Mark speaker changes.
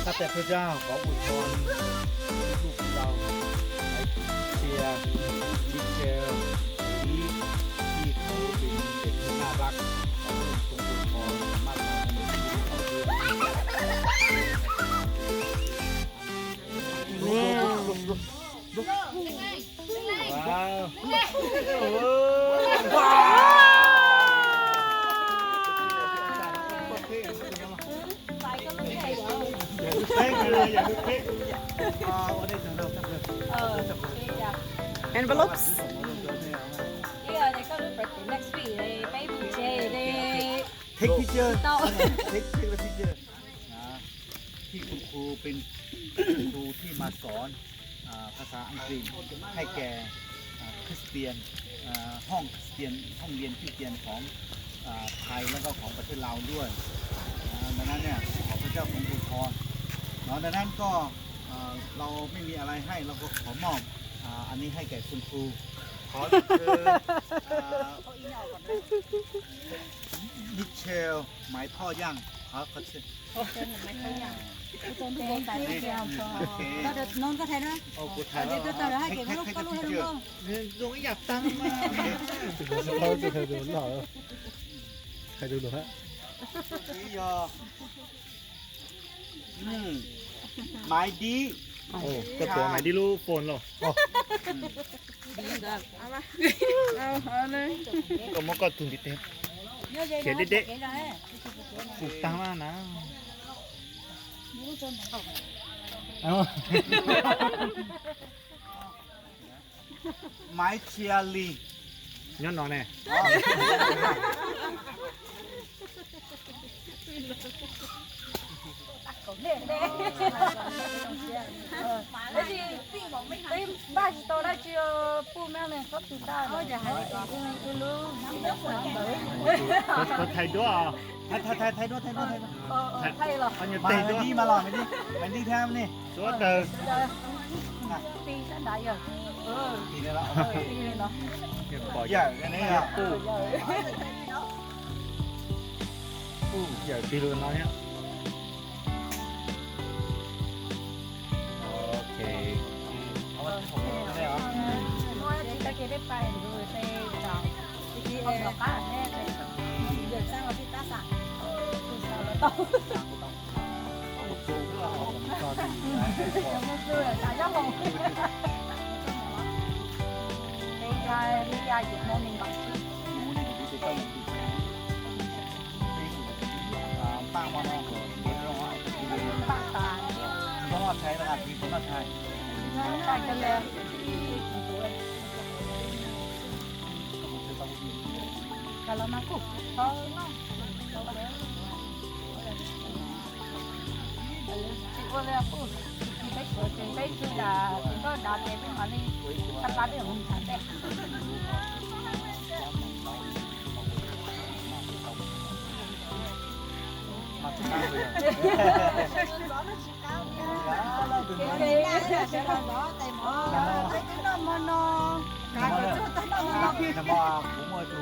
Speaker 1: ข้าแต่พระเจ้าขออวยพรลูกของเราเชียร์ดิเชลที่เขาเป็นเด็กที่น่ารักขอทรงอวยพรมากมายในชีวิตของเขาว้าวว้าว
Speaker 2: Envelopes?
Speaker 3: Yeah, they got a birthday next week. They baby Jay. They
Speaker 1: Take picture
Speaker 3: no.
Speaker 1: Take the picture ที่คุณครูเป็นครูที่มาสอนภาษาอังกฤษให้แก่คริสเตียนห้องคริสเตียนห้องเรียนคริสเตียนของไทยแล้วก็ของประเทศลาวด้วยดังนั้นเนี่ยขอพระเจ้าทรงอวยพรดังนั้นก็เราไม่มีอะไรให้เราก็ขอมอบอันนี้ให้แก่คุณครูขอเชิญมิเชลหมายท่อย่าง好，好吃。
Speaker 3: 真係咪好人？我哋弄個睇啦，
Speaker 1: 哦，不太
Speaker 3: 我哋都得啦，係幾碌個碌係咯。
Speaker 1: 容易อยากตังค์มา
Speaker 2: เขาจะเคยโดนหลอกใครดูหนูฮะ
Speaker 1: นี่ยอไม้ดี
Speaker 2: โอ้ก็ตัวไหนที่รู้โฟนหรอ ก็มันก็ตุนติดเต็มถูกตั้งมากนะเอา
Speaker 1: ไม้เชียร์ลี
Speaker 2: ย้อนน้องแน่
Speaker 3: ba chỉ tôi đã chưa pu mang lên có từ ta rồi giờ hay tôi luôn nắm đất rồi
Speaker 2: ก็ไทยด้วยอ่ะ
Speaker 1: ไทยด้วย
Speaker 3: thay rồi
Speaker 2: อันนี้
Speaker 1: มา
Speaker 2: เตะ
Speaker 1: ไม่
Speaker 2: ด้วย
Speaker 1: ดีมาหรอไม่ดีแท้นี่
Speaker 2: ตัวเดิม
Speaker 3: pi đã đại rồi
Speaker 1: ดีเลยละ
Speaker 3: pi lên nó
Speaker 2: เก็บปล่อย
Speaker 1: อย่างนี้อ่ะ
Speaker 2: ปูปูใหญ่ปีรูน้อยเนี่ยโอเค
Speaker 1: เอามาผมได้เหรอ
Speaker 3: nói chỉ ta kia đấy bay rồi xe chào đi không có cá thế giờ sao mà ta sẵn sao là to
Speaker 1: ก็ดี
Speaker 3: không xưa là chả giống không đây là đi ra Việt Nam mình bằng chứ
Speaker 1: ป้างมาน้องเดี๋ยวเรา
Speaker 3: bạn ta
Speaker 1: ต้องรอดใช้นะครับมีคนรอดใช้
Speaker 3: tại cái lên kalau aku boleh aku baik sudah kita dah tepung kali tempat dia rumah deh
Speaker 1: มาทุกครั้งเลย Nam mô cũng mời từ